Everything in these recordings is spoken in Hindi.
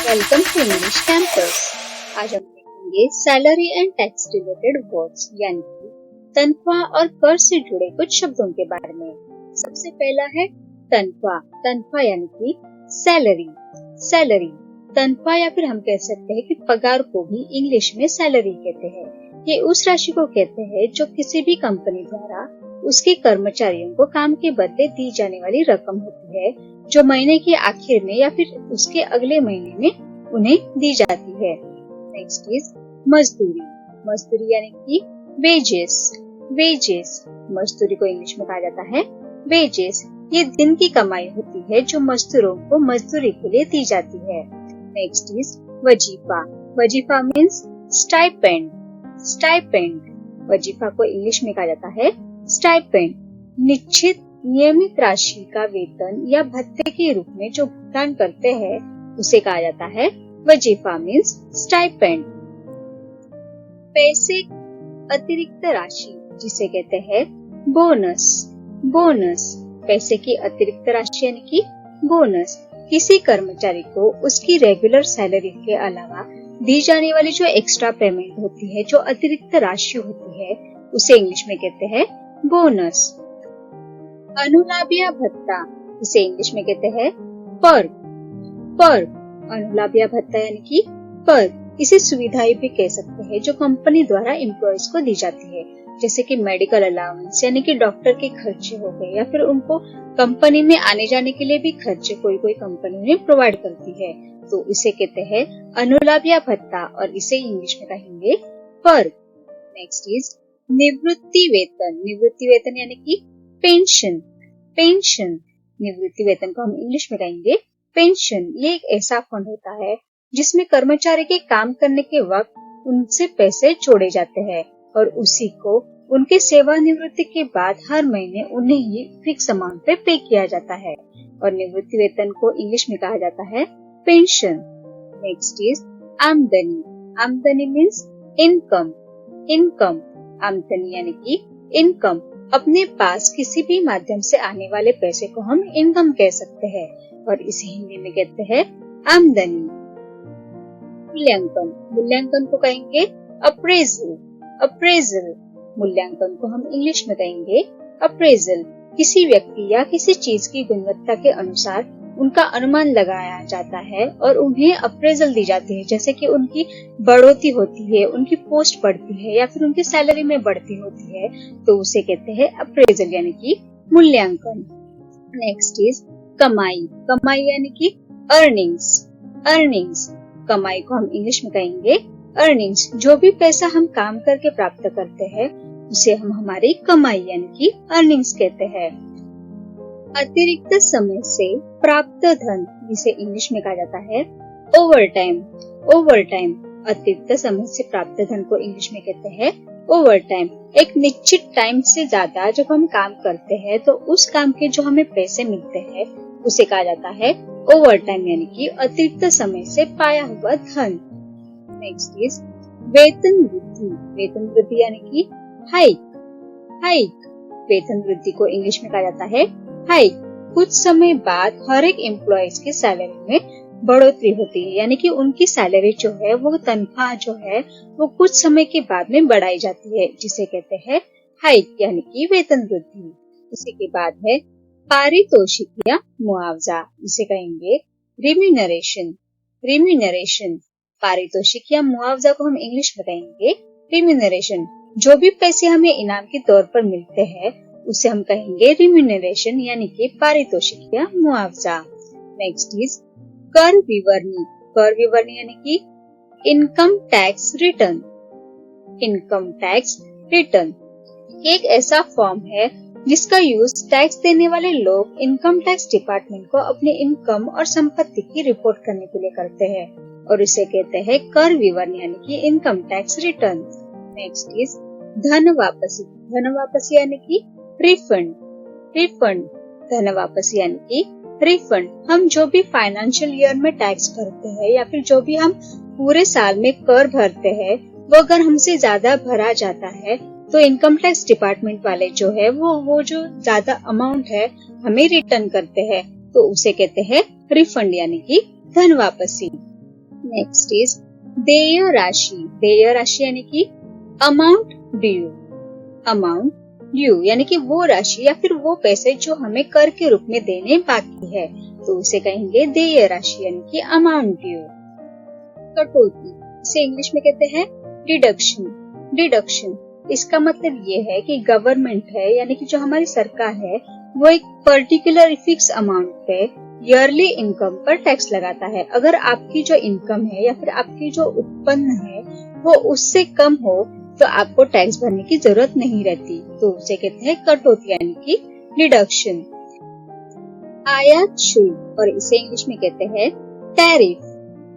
Welcome to English campus. आज हम देखेंगे salary and tax related words यानी कि तनख्वाह और कर से जुड़े कुछ शब्दों के बारे में। सबसे पहला है तनख्वाह। तनख्वाह यानी कि सैलरी। सैलरी तनख्वाह या फिर हम कह सकते हैं कि पगार को भी इंग्लिश में सैलरी कहते हैं। ये उस राशि को कहते हैं जो किसी भी कंपनी द्वारा उसके कर्मचारियों को काम के बदले दी जाने वाली रकम होती है, जो महीने के आखिर में या फिर उसके अगले महीने में उन्हें दी जाती है। नेक्स्ट इज मजदूरी। मजदूरी यानी कि वेजेस। वेजेस मजदूरी को इंग्लिश में कहा जाता है वेजेस। ये दिन की कमाई होती है जो मजदूरों को मजदूरी के लिए दी जाती है। नेक्स्ट इज वजीफा। वजीफा मीन्स स्टाइपेंड। स्टाइपेंड वजीफा को इंग्लिश में कहा जाता है स्टाइपेंड। निश्चित नियमित राशि का वेतन या भत्ते के रूप में जो भुगतान करते हैं उसे कहा जाता है वजीफा मीन्स स्टाइपेंड। पैसे अतिरिक्त राशि जिसे कहते हैं बोनस। बोनस पैसे की अतिरिक्त राशि यानी कि बोनस। किसी कर्मचारी को उसकी रेगुलर सैलरी के अलावा दी जाने वाली जो एक्स्ट्रा पेमेंट होती है, जो अतिरिक्त राशि होती है, उसे इंग्लिश में कहते हैं बोनस। अनुलाभिया भत्ता इसे इंग्लिश में कहते हैं पर्क। पर्क अनुलाभिया भत्ता यानी कि पर्क। इसे सुविधाएं भी कह सकते हैं जो कंपनी द्वारा एम्प्लॉयज को दी जाती है, जैसे कि मेडिकल अलाउंस यानी कि डॉक्टर के खर्चे हो गए, या फिर उनको कंपनी में आने जाने के लिए भी खर्चे कोई कोई कंपनी उन्हें प्रोवाइड करती है, तो इसे कहते हैं अनुलाभिया भत्ता और इसे इंग्लिश में कहेंगे पर्क। नेक्स्ट इज निवृत्ति वेतन। निवृत्ति वेतन यानी कि पेंशन। पेंशन निवृत्ति वेतन को हम इंग्लिश में कहेंगे पेंशन। ये एक ऐसा फंड होता है जिसमें कर्मचारी के काम करने के वक्त उनसे पैसे जोड़े जाते हैं और उसी को उनके सेवानिवृत्ति के बाद हर महीने उन्हें ही फिक्स अमाउंट पे पे किया जाता है, और निवृत्ति वेतन को इंग्लिश में कहा जाता है पेंशन। नेक्स्ट इज आमदनी। आमदनी मीन्स इनकम। इनकम आमदनी यानी कि इनकम। अपने पास किसी भी माध्यम से आने वाले पैसे को हम इनकम कह सकते हैं और इसे हिंदी में कहते हैं आमदनी। मूल्यांकन। मूल्यांकन को कहेंगे अप्रेजल। अप्रेजल मूल्यांकन को हम इंग्लिश में कहेंगे अप्रेजल। किसी व्यक्ति या किसी चीज की गुणवत्ता के अनुसार उनका अनुमान लगाया जाता है और उन्हें अप्रेजल दी जाती है, जैसे कि उनकी बढ़ोतरी होती है, उनकी पोस्ट बढ़ती है या फिर उनकी सैलरी में बढ़ती होती है, तो उसे कहते हैं अप्रेजल यानी कि मूल्यांकन। नेक्स्ट इज कमाई। कमाई यानी कि अर्निंग्स। अर्निंग्स कमाई को हम इंग्लिश में कहेंगे अर्निंग्स। जो भी पैसा हम काम करके प्राप्त करते हैं उसे हम हमारी कमाई यानी कि अर्निंग्स कहते हैं। अतिरिक्त समय से प्राप्त धन जिसे इंग्लिश में कहा जाता है ओवर टाइम। ओवर टाइम अतिरिक्त समय से प्राप्त धन को इंग्लिश में कहते हैं ओवर टाइम। एक निश्चित टाइम से ज्यादा जब हम काम करते हैं तो उस काम के जो हमें पैसे मिलते हैं उसे कहा जाता है ओवर टाइम यानी कि अतिरिक्त समय से पाया हुआ धन। नेक्स्ट इज वेतन वृद्धि। वेतन वृद्धि यानी कि हाइक। हाइक वेतन वृद्धि को इंग्लिश में कहा जाता है हाइक। कुछ समय बाद हर एक एम्प्लॉयज की सैलरी में बढ़ोतरी होती है, यानी कि उनकी सैलरी जो है वो तनख्वाह जो है वो कुछ समय के बाद में बढ़ाई जाती है, जिसे कहते हैं हाइक यानी कि वेतन वृद्धि। इसी के बाद है पारितोषिक या मुआवजा, इसे कहेंगे रिम्यूनरेशन। रिम्यूनरेशन पारितोषिक या मुआवजा को हम इंग्लिश में कहेंगे रिम्यूनरेशन। जो भी पैसे हमें इनाम के तौर पर मिलते हैं उसे हम कहेंगे रिम्यूनरेशन यानी कि पारितोषिक या मुआवजा। नेक्स्ट इज कर विवरणी। कर विवरणी यानी कि income tax return. Income tax return एक ऐसा फॉर्म है जिसका यूज टैक्स देने वाले लोग इनकम टैक्स डिपार्टमेंट को अपने इनकम और संपत्ति की रिपोर्ट करने के लिए करते हैं, और इसे कहते हैं कर विवरणी यानी कि income tax return. Next is धन वापसी। धन वापसी यानी कि रिफंड। रिफंड धन वापसी यानी कि रिफंड। हम जो भी फाइनेंशियल ईयर में टैक्स भरते हैं या फिर जो भी हम पूरे साल में कर भरते हैं वो अगर हमसे ज्यादा भरा जाता है तो इनकम टैक्स डिपार्टमेंट वाले जो है वो जो ज्यादा अमाउंट है हमें रिटर्न करते हैं, तो उसे कहते हैं रिफंड यानी कि धन वापसी। नेक्स्ट इज देय राशि। देय राशि यानी कि अमाउंट ड्यू। अमाउंट ड्यू यानी कि वो राशि या फिर वो पैसे जो हमें कर के रूप में देने बाकी है, तो उसे कहेंगे देय राशि यानी कि अमाउंट ड्यू। कटौती, इसे इंग्लिश में कहते हैं डिडक्शन। डिडक्शन इसका मतलब ये है कि गवर्नमेंट है यानी कि जो हमारी सरकार है वो एक पर्टिकुलर फिक्स अमाउंट पे ईयरली इनकम पर टैक्स लगाता है। अगर आपकी जो इनकम है या फिर आपकी जो उत्पन्न है वो उससे कम हो तो आपको टैक्स भरने की जरूरत नहीं रहती, तो उसे कहते हैं कटौती यानी कि डिडक्शन। आयात शुल्क, और इसे इंग्लिश में कहते हैं टैरिफ।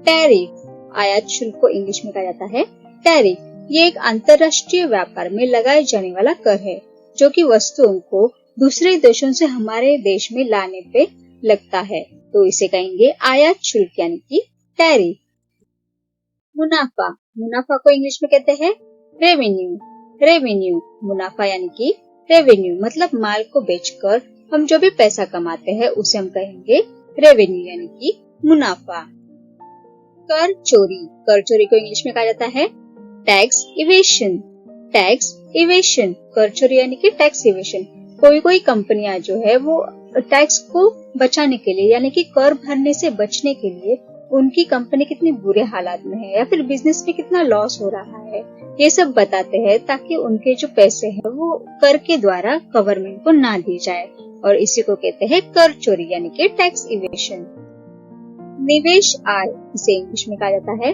टैरिफ आयात शुल्क को इंग्लिश में कहा जाता है टैरिफ। ये एक अंतर्राष्ट्रीय व्यापार में लगाए जाने वाला कर है जो कि वस्तुओं को दूसरे देशों से हमारे देश में लाने पे लगता है, तो इसे कहेंगे आयात शुल्क यानी कि टैरिफ। मुनाफा, मुनाफा को इंग्लिश में कहते हैं रेवेन्यू। रेवेन्यू मुनाफा यानी कि रेवेन्यू मतलब माल को बेचकर हम जो भी पैसा कमाते हैं उसे हम कहेंगे रेवेन्यू यानी कि मुनाफा। कर चोरी, कर चोरी को इंग्लिश में कहा जाता है टैक्स इवेशन। टैक्स इवेशन, कर चोरी यानी कि टैक्स इवेशन। कोई कोई कंपनियां जो है वो टैक्स को बचाने के लिए यानी कि कर भरने से बचने के लिए उनकी कंपनी कितनी बुरे हालात में है या फिर बिजनेस में कितना लॉस हो रहा है ये सब बताते हैं ताकि उनके जो पैसे हैं वो कर के द्वारा गवर्नमेंट को ना दी जाए, और इसी को कहते हैं कर चोरी यानी कि टैक्स इवेशन। निवेश आय, इसे इंग्लिश में कहा जाता है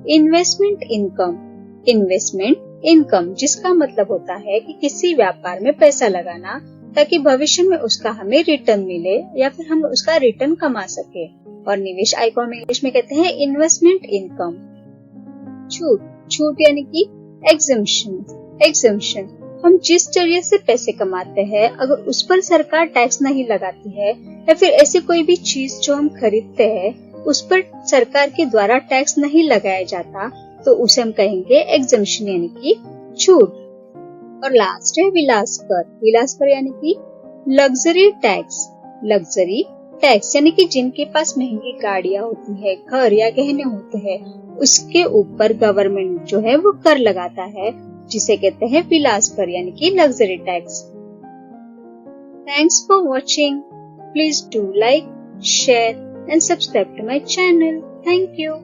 इन्वेस्टमेंट इनकम। इन्वेस्टमेंट इनकम जिसका मतलब होता है कि किसी व्यापार में पैसा लगाना ताकि भविष्य में उसका हमें रिटर्न मिले या फिर हम उसका रिटर्न कमा सके, और निवेश आय को हम इंग्लिश में कहते हैं इन्वेस्टमेंट इनकम। छूट, छूट यानी कि एग्जम्पशन। एग्जम्पशन हम जिस जरिए से पैसे कमाते हैं अगर उस पर सरकार टैक्स नहीं लगाती है या फिर ऐसी कोई भी चीज जो हम खरीदते हैं उस पर सरकार के द्वारा टैक्स नहीं लगाया जाता तो उसे हम कहेंगे एग्जम्पशन यानी कि छूट। और लास्ट है विलास कर। विलास कर यानी कि लग्जरी टैक्स। लग्जरी टैक्स यानी कि जिनके पास महंगी गाड़ियां होती है, घर या गहने होते हैं, उसके ऊपर गवर्नमेंट जो है वो कर लगाता है जिसे कहते हैं विलास कर यानी कि luxury tax. Thanks for watching. Please do like, share and subscribe to my channel. Thank you.